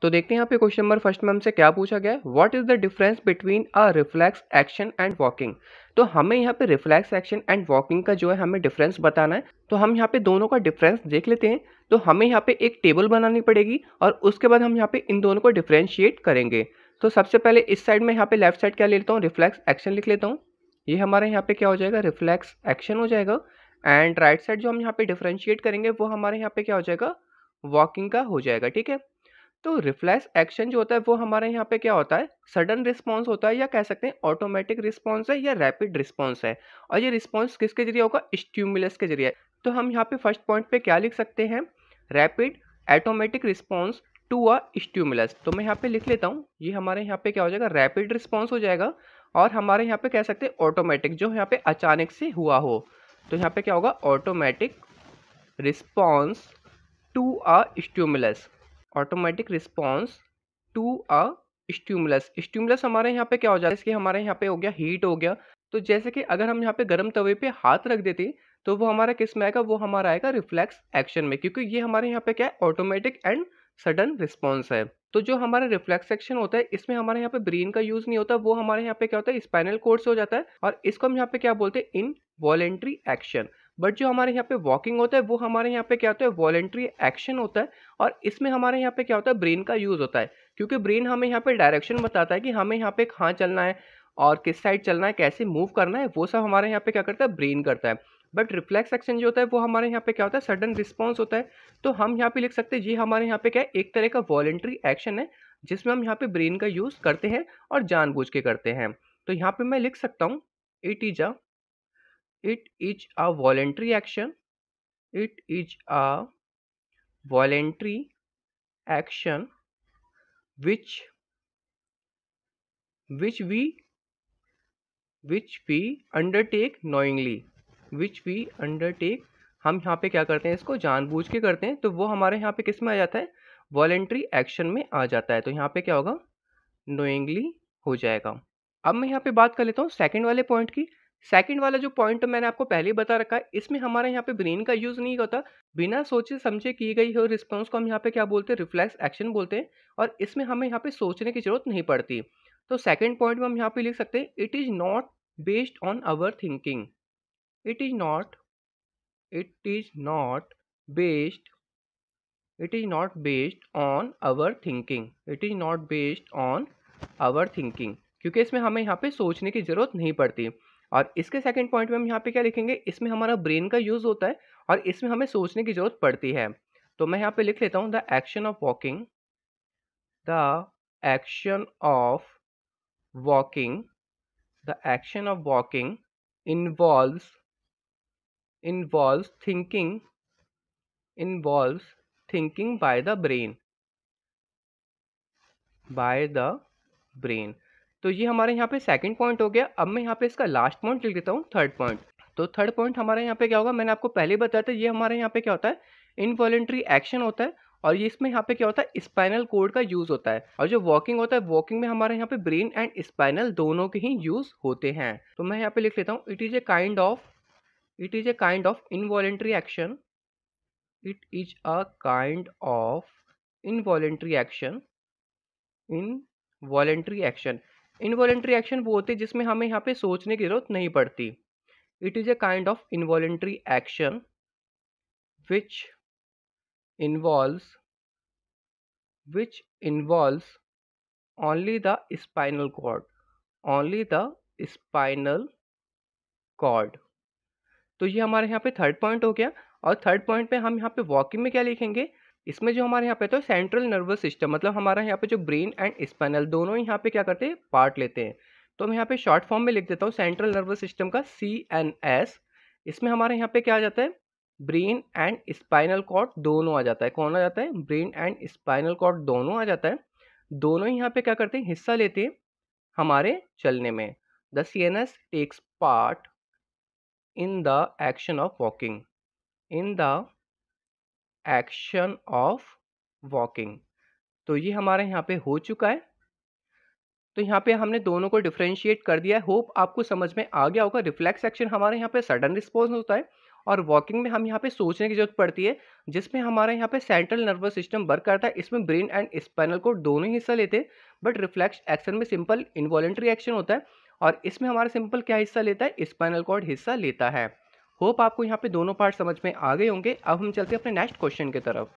तो देखते हैं यहाँ पे क्वेश्चन नंबर फर्स्ट में हमसे क्या पूछा गया है, what is the difference between a reflex action and walking. तो हमें यहाँ पे रिफ्लेक्स एक्शन एंड वॉकिंग का जो है हमें डिफरेंस बताना है। तो हम यहाँ पे दोनों का डिफरेंस देख लेते हैं। तो हमें यहाँ पे एक टेबल बनानी पड़ेगी और उसके बाद हम यहाँ पे इन दोनों को डिफ्रेंशिएट करेंगे। तो सबसे पहले इस साइड में यहाँ पे लेफ्ट साइड क्या ले लेता हूँ, रिफ्लेक्स एक्शन लिख लेता हूँ। ये हमारे यहाँ पे क्या हो जाएगा, रिफ्लेक्स एक्शन हो जाएगा। एंड राइट साइड जो हम यहाँ पे डिफ्रेंशिएट करेंगे वो हमारे यहाँ पे क्या हो जाएगा, वॉकिंग का हो जाएगा। ठीक है। तो रिफ्लेक्स एक्शन जो होता है वो हमारे यहाँ पे क्या होता है, सडन रिस्पॉन्स होता है, या कह सकते हैं ऑटोमेटिक रिस्पॉन्स है या रैपिड रिस्पॉन्स है। और ये रिस्पॉन्स किसके जरिए होगा, स्टिमुलस के जरिए। तो हम यहाँ पे फर्स्ट पॉइंट पे क्या लिख सकते हैं, rapid automatic response to a stimulus. तो मैं यहाँ पे लिख लेता हूँ, ये हमारे यहाँ पे क्या हो जाएगा, रैपिड रिस्पॉन्स हो जाएगा। और हमारे यहाँ पे कह सकते हैं ऑटोमेटिक, जो यहाँ पे अचानक से हुआ हो। तो यहाँ पे क्या होगा, automatic response to a stimulus, automatic response to a stimulus. Stimulus हमारे यहाँ पे क्या हो जाता है, इसके हमारे यहाँ पे हो गया हीट हो गया। तो जैसे कि अगर हम यहाँ पे गर्म तवे पे हाथ रख देते तो वो हमारा किस में आएगा, वो हमारा आएगा रिफ्लेक्स एक्शन में, क्योंकि ये हमारे यहाँ पे क्या है, ऑटोमेटिक एंड सडन रिस्पॉन्स है। तो जो हमारा रिफ्लेक्स एक्शन होता है इसमें हमारे यहाँ पे ब्रेन का यूज नहीं होता, वो हमारे यहाँ पे क्या होता है, स्पाइनल कोर्ड से हो जाता है। और इसको हम यहाँ पे क्या बोलते हैं, इनवॉलेंट्री एक्शन। बट जो हमारे यहाँ पे वॉकिंग होता है वो हमारे यहाँ पे क्या होता है, वॉलेंट्री एक्शन होता है। और इसमें हमारे यहाँ पे क्या होता है, ब्रेन का यूज होता है, क्योंकि ब्रेन हमें यहाँ पे डायरेक्शन बताता है कि हमें यहाँ पे कहाँ चलना है और किस साइड चलना है, कैसे मूव करना है, वो सब हमारे यहाँ पे क्या करता है, ब्रेन करता है। बट रिफ्लेक्स एक्शन जो होता है वो हमारे यहाँ पे क्या होता है, सडन रिस्पॉन्स होता है। तो हम यहाँ पे लिख सकते हैं ये हमारे यहाँ पे क्या है, एक तरह का वॉलेंट्री एक्शन है, जिसमें हम यहाँ पे ब्रेन का यूज करते हैं और जानबूझ के करते हैं। तो यहाँ पे मैं लिख सकता हूँ, it is a voluntary action, it is a voluntary action which which we which we undertake knowingly, which we undertake, हम यहाँ पे क्या करते हैं, इसको जानबूझ के करते हैं। तो वो हमारे यहाँ पे किस में आ जाता है, वॉलेंट्री एक्शन में आ जाता है। तो यहाँ पे क्या होगा, नोइंगली हो जाएगा। अब मैं यहाँ पे बात कर लेता हूँ सेकंड वाले पॉइंट की। सेकंड वाला जो पॉइंट मैंने आपको पहले ही बता रखा है, इसमें हमारे यहाँ पे ब्रेन का यूज नहीं होता। बिना सोचे समझे की गई हो रिस्पॉन्स को हम यहाँ पे क्या बोलते हैं, रिफ्लेक्स एक्शन बोलते हैं। और इसमें हमें यहाँ पे सोचने की जरूरत नहीं पड़ती। तो सेकंड पॉइंट में हम यहाँ पे लिख सकते हैं, it is not based on our thinking, it is not, it is not based, it is not based on our thinking, it is not based on our thinking, क्योंकि इसमें हमें यहाँ पे सोचने की जरूरत नहीं पड़ती। और इसके सेकंड पॉइंट में हम यहाँ पे क्या लिखेंगे, इसमें हमारा ब्रेन का यूज होता है और इसमें हमें सोचने की जरूरत पड़ती है। तो मैं यहाँ पे लिख लेता हूँ, the action of walking, the action of walking, the action of walking involves, involves thinking, involves thinking by the brain, by the brain. तो ये हमारे यहाँ पे सेकंड पॉइंट हो गया। अब मैं यहाँ पे इसका लास्ट पॉइंट लिख देता हूँ, थर्ड पॉइंट। तो थर्ड पॉइंट हमारे यहाँ पे क्या होगा, मैंने आपको पहले बताया था, ये हमारे यहाँ पे क्या होता है, इनवॉलेंट्री एक्शन होता है। और ये इसमें यहाँ पे क्या होता है, स्पाइनल कोड का यूज होता है। और जो वॉकिंग होता है, वॉकिंग में हमारे यहाँ पे ब्रेन एंड स्पाइनल दोनों के ही यूज होते हैं। तो मैं यहाँ पे लिख लेता हूँ, it is a kind of, it is a kind of involuntary action, it is a kind of involuntary action, involuntary action. Involuntary action वो होते हैं जिसमें हमें यहाँ पे सोचने की जरूरत नहीं पड़ती। It is a kind of involuntary action which involves, which involves only the spinal cord, only the spinal cord. तो ये हमारे यहाँ पे थर्ड पॉइंट हो गया। और थर्ड पॉइंट पे हम यहाँ पे वॉकिंग में क्या लिखेंगे, इसमें जो हमारे यहाँ पे तो सेंट्रल नर्वस सिस्टम, मतलब हमारा यहाँ पे जो ब्रेन एंड स्पाइनल दोनों ही यहाँ पे क्या करते हैं, पार्ट लेते हैं। तो मैं यहाँ पे शॉर्ट फॉर्म में लिख देता हूँ, सेंट्रल नर्वस सिस्टम का CNS। इसमें हमारे यहाँ पे क्या आ जाता है, ब्रेन एंड स्पाइनल कॉर्ड दोनों आ जाता है। कौन आ जाता है, ब्रेन एंड स्पाइनल कॉर्ड दोनों आ जाता है। दोनों ही यहाँ पे क्या करते हैं, हिस्सा लेते हैं हमारे चलने में। The CNS takes part in the action of walking, in the action of walking। तो ये हमारे यहाँ पे हो चुका है। तो यहाँ पे हमने दोनों को डिफरेंशिएट कर दिया है। होप आपको समझ में आ गया होगा। रिफ्लेक्स एक्शन हमारे यहाँ पे सडन रिस्पॉन्स होता है और वॉकिंग में हम यहाँ पे सोचने की ज़रूरत पड़ती है, जिसमें हमारा यहाँ पे सेंट्रल नर्वस सिस्टम वर्क करता है। इसमें ब्रेन एंड स्पाइनल कॉर्ड दोनों ही हिस्सा लेते हैं, बट रिफ्लेक्स एक्शन में सिंपल इनवॉलेंटरी एक्शन होता है और इसमें हमारा सिंपल क्या हिस्सा लेता है, स्पाइनल कॉर्ड हिस्सा लेता है। होप आपको यहाँ पे दोनों पार्ट समझ में आ गए होंगे। अब हम चलते हैं अपने नेक्स्ट क्वेश्चन की तरफ।